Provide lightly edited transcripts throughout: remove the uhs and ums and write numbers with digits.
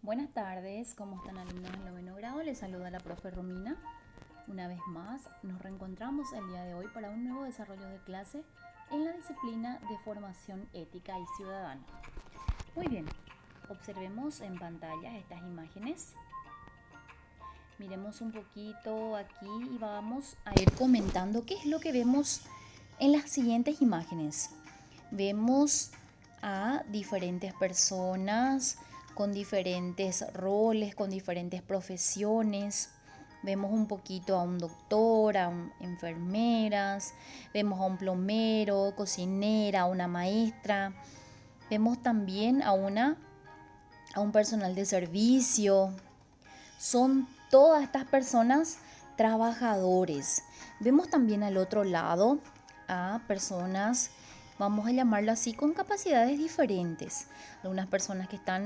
Buenas tardes, ¿cómo están alumnos del noveno grado? Les saluda la profe Romina. Una vez más, nos reencontramos el día de hoy para un nuevo desarrollo de clase en la disciplina de formación ética y ciudadana. Muy bien, observemos en pantalla estas imágenes. Miremos un poquito aquí y vamos a ir comentando qué es lo que vemos en las siguientes imágenes. Vemos a diferentes personas con diferentes roles, con diferentes profesiones. Vemos un poquito a un doctor, enfermeras, vemos a un plomero, cocinera, a una maestra. Vemos también a un personal de servicio. Son todas estas personas trabajadores. Vemos también al otro lado a personas, vamos a llamarlo así, con capacidades diferentes. Una persona que está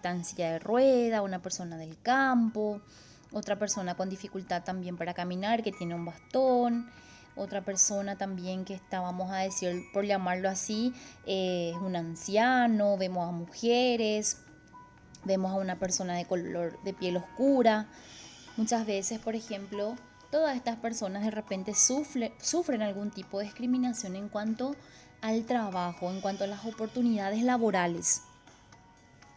en silla de rueda, una persona del campo, otra persona con dificultad también para caminar, que tiene un bastón, otra persona también que está, vamos a decir, por llamarlo así, es un anciano. Vemos a mujeres, vemos a una persona de color de piel oscura. Muchas veces, por ejemplo, todas estas personas de repente sufren algún tipo de discriminación en cuanto al trabajo, en cuanto a las oportunidades laborales.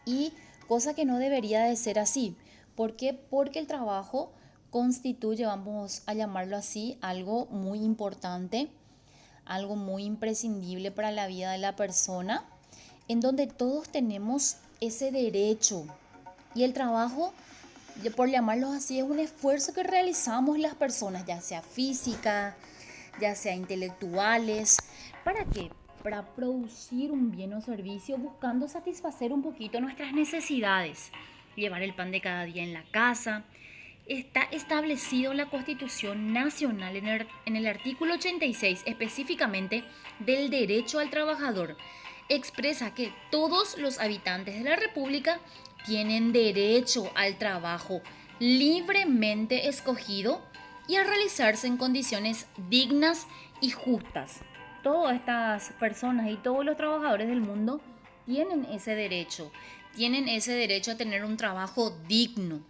Y cosa que no debería de ser así. ¿Por qué? Porque el trabajo constituye, vamos a llamarlo así, algo muy importante, algo muy imprescindible para la vida de la persona, en donde todos tenemos ese derecho. Y el trabajo, por llamarlo así, es un esfuerzo que realizamos las personas, ya sea física, ya sea intelectuales. ¿Para qué? Para producir un bien o servicio buscando satisfacer un poquito nuestras necesidades, llevar el pan de cada día en la casa. Está establecido en la Constitución Nacional en el artículo 86, específicamente del derecho al trabajador. Expresa que todos los habitantes de la República tienen derecho al trabajo libremente escogido y a realizarse en condiciones dignas y justas. Todas estas personas y todos los trabajadores del mundo tienen ese derecho a tener un trabajo digno.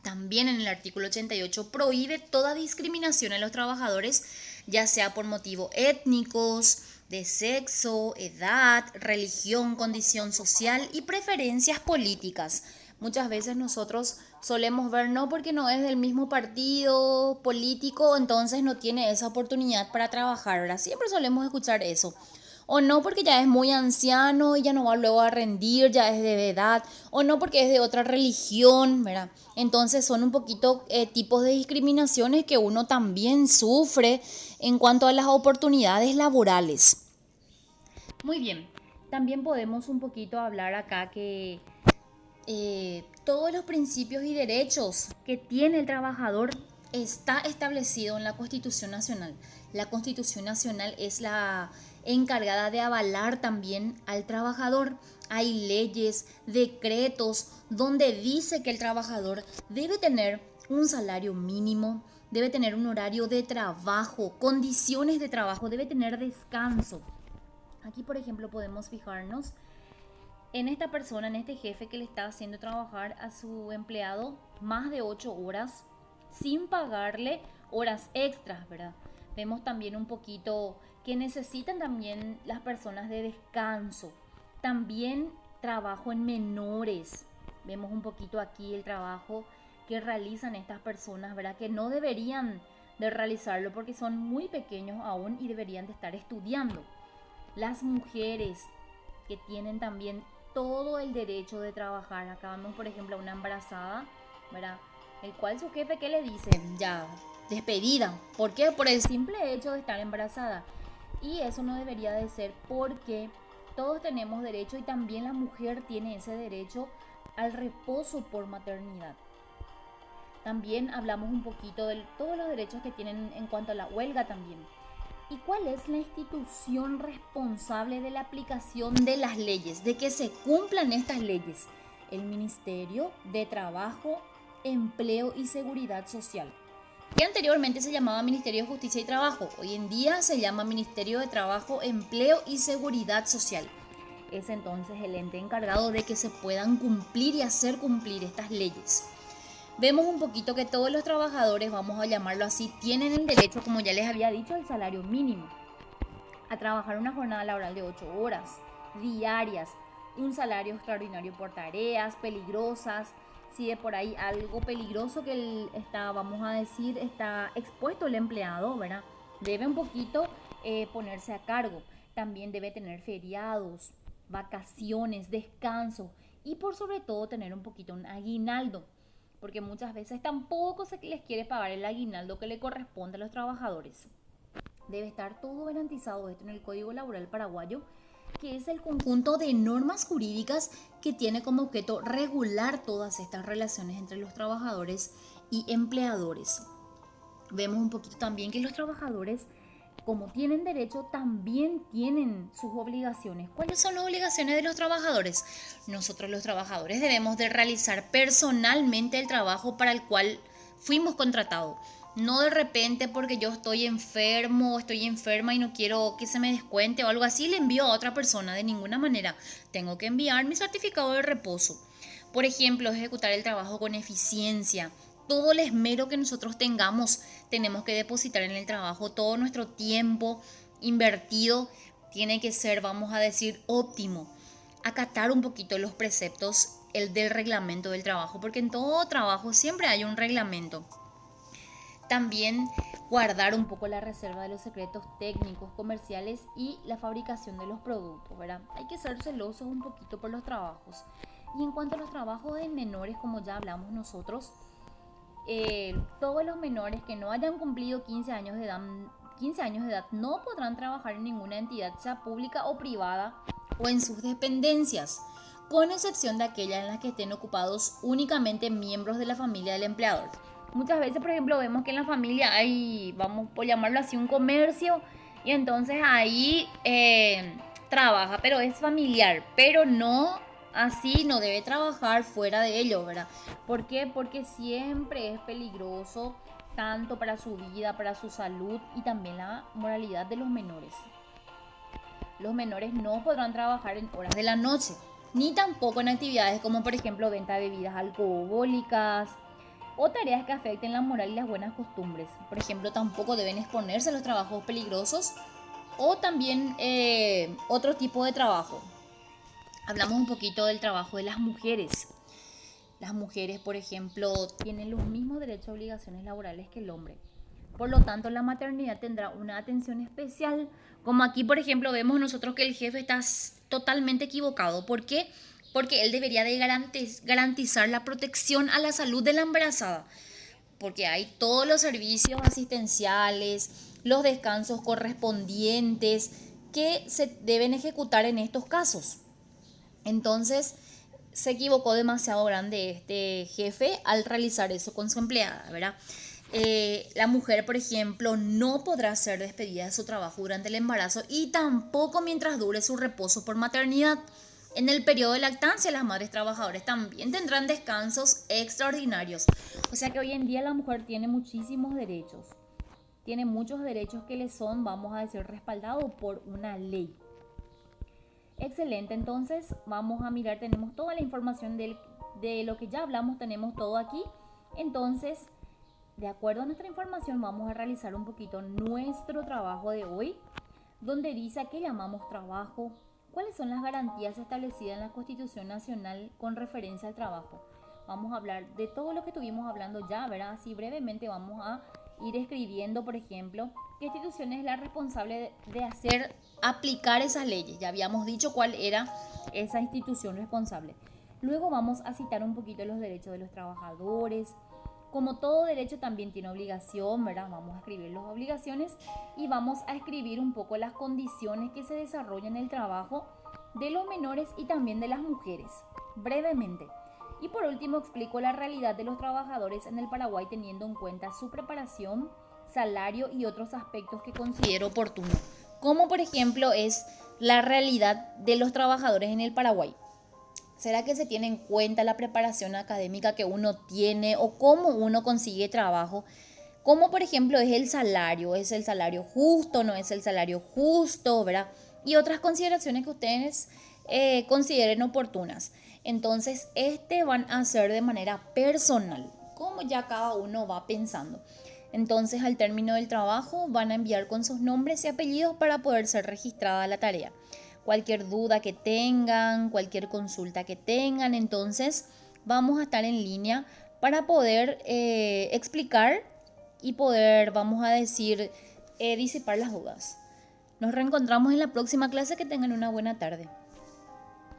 También en el artículo 88 prohíbe toda discriminación a los trabajadores, ya sea por motivos étnicos, de sexo, edad, religión, condición social y preferencias políticas. Muchas veces nosotros solemos ver, no, porque no es del mismo partido político, entonces no tiene esa oportunidad para trabajar, ¿verdad? Siempre solemos escuchar eso. O no, porque ya es muy anciano y ya no va luego a rendir, ya es de edad. O no, porque es de otra religión, ¿verdad? Entonces son un poquito tipos de discriminaciones que uno también sufre en cuanto a las oportunidades laborales. Muy bien, también podemos un poquito hablar acá que todos los principios y derechos que tiene el trabajador está establecido en la Constitución Nacional. La Constitución Nacional es la encargada de avalar también al trabajador. Hay leyes, decretos, donde dice que el trabajador debe tener un salario mínimo, debe tener un horario de trabajo, condiciones de trabajo, debe tener descanso. Aquí, por ejemplo, podemos fijarnos en esta persona, en este jefe que le está haciendo trabajar a su empleado más de 8 horas sin pagarle horas extras, ¿verdad? Vemos también un poquito que necesitan también las personas de descanso. También trabajo en menores. Vemos un poquito aquí el trabajo que realizan estas personas, ¿verdad? Que no deberían de realizarlo porque son muy pequeños aún y deberían de estar estudiando. Las mujeres que tienen también todo el derecho de trabajar. Acá vemos, por ejemplo, a una embarazada, ¿verdad? El cual su jefe, ¿qué le dice? Ya, despedida. ¿Por qué? Por el simple hecho de estar embarazada. Y eso no debería de ser, porque todos tenemos derecho y también la mujer tiene ese derecho al reposo por maternidad. También hablamos un poquito de todos los derechos que tienen en cuanto a la huelga también. ¿Y cuál es la institución responsable de la aplicación de las leyes, de que se cumplan estas leyes? El Ministerio de Trabajo, Empleo y Seguridad Social, que anteriormente se llamaba Ministerio de Justicia y Trabajo. Hoy en día se llama Ministerio de Trabajo, Empleo y Seguridad Social. es entonces el ente encargado de que se puedan cumplir y hacer cumplir estas leyes. Vemos un poquito que todos los trabajadores, vamos a llamarlo así, tienen el derecho, como ya les había dicho, al salario mínimo, a trabajar una jornada laboral de 8 horas diarias, un salario extraordinario por tareas peligrosas, si de por ahí algo peligroso que vamos a decir, está expuesto el empleado, ¿verdad? Debe un poquito ponerse a cargo. También debe tener feriados, vacaciones, descanso y por sobre todo tener un poquito un aguinaldo, porque muchas veces tampoco se les quiere pagar el aguinaldo que le corresponde a los trabajadores. Debe estar todo garantizado esto en el Código Laboral Paraguayo, que es el conjunto de normas jurídicas que tiene como objeto regular todas estas relaciones entre los trabajadores y empleadores. Vemos un poquito también que los trabajadores, como tienen derecho, también tienen sus obligaciones. ¿Cuáles son las obligaciones de los trabajadores? Nosotros los trabajadores debemos de realizar personalmente el trabajo para el cual fuimos contratados. No de repente porque yo estoy enfermo o estoy enferma y no quiero que se me descuente o algo así, le envío a otra persona. De ninguna manera. Tengo que enviar mi certificado de reposo. Por ejemplo, ejecutar el trabajo con eficiencia. Todo el esmero que nosotros tengamos, tenemos que depositar en el trabajo. Todo nuestro tiempo invertido tiene que ser, vamos a decir, óptimo. Acatar un poquito los preceptos del reglamento del trabajo, porque en todo trabajo siempre hay un reglamento. También guardar un poco la reserva de los secretos técnicos, comerciales y la fabricación de los productos, ¿verdad? Hay que ser celosos un poquito por los trabajos. Y en cuanto a los trabajos de menores, como ya hablamos nosotros, todos los menores que no hayan cumplido 15 años de edad no podrán trabajar en ninguna entidad, sea pública o privada, o en sus dependencias, con excepción de aquellas en las que estén ocupados únicamente miembros de la familia del empleador. Muchas veces, por ejemplo, vemos que en la familia hay, vamos por llamarlo así, un comercio, y entonces ahí trabaja, pero es familiar, pero no así, no debe trabajar fuera de ello, ¿verdad? ¿Por qué? Porque siempre es peligroso, tanto para su vida, para su salud y también la moralidad de los menores. Los menores no podrán trabajar en horas de la noche, ni tampoco en actividades como por ejemplo venta de bebidas alcohólicas o tareas que afecten la moral y las buenas costumbres. Por ejemplo, tampoco deben exponerse a los trabajos peligrosos o también otro tipo de trabajo. Hablamos un poquito del trabajo de las mujeres. Las mujeres, por ejemplo, tienen los mismos derechos y obligaciones laborales que el hombre. Por lo tanto, la maternidad tendrá una atención especial. Como aquí, por ejemplo, vemos nosotros que el jefe está totalmente equivocado. ¿Por qué? Porque él debería de garantizar la protección a la salud de la embarazada. Porque hay todos los servicios asistenciales, los descansos correspondientes que se deben ejecutar en estos casos. Entonces, se equivocó demasiado grande este jefe al realizar eso con su empleada, ¿verdad? La mujer, por ejemplo, no podrá ser despedida de su trabajo durante el embarazo y tampoco mientras dure su reposo por maternidad. En el periodo de lactancia, las madres trabajadoras también tendrán descansos extraordinarios. O sea que hoy en día la mujer tiene muchísimos derechos. Tiene muchos derechos que le son, vamos a decir, respaldados por una ley. Excelente, entonces vamos a mirar, tenemos toda la información de lo que ya hablamos, tenemos todo aquí. Entonces, de acuerdo a nuestra información, vamos a realizar un poquito nuestro trabajo de hoy, donde dice a qué llamamos trabajo, cuáles son las garantías establecidas en la Constitución Nacional con referencia al trabajo. Vamos a hablar de todo lo que estuvimos hablando ya, ¿verdad? Así brevemente vamos a ir escribiendo, por ejemplo, qué institución es la responsable de hacer aplicar esas leyes. Ya habíamos dicho cuál era esa institución responsable. Luego vamos a citar un poquito los derechos de los trabajadores. Como todo derecho también tiene obligación, ¿verdad? Vamos a escribir las obligaciones y vamos a escribir un poco las condiciones que se desarrollan en el trabajo de los menores y también de las mujeres, brevemente. Y por último explico la realidad de los trabajadores en el Paraguay teniendo en cuenta su preparación, salario y otros aspectos que considero oportuno, como por ejemplo es la realidad de los trabajadores en el Paraguay. ¿Será que se tiene en cuenta la preparación académica que uno tiene o cómo uno consigue trabajo? Como por ejemplo es el salario justo, no es el salario justo, ¿verdad? Y otras consideraciones que ustedes consideren oportunas. Entonces, van a ser de manera personal, como ya cada uno va pensando. Entonces, al término del trabajo, van a enviar con sus nombres y apellidos para poder ser registrada la tarea. Cualquier duda que tengan, cualquier consulta que tengan, entonces vamos a estar en línea para poder explicar y poder, vamos a decir, disipar las dudas. Nos reencontramos en la próxima clase. Que tengan una buena tarde.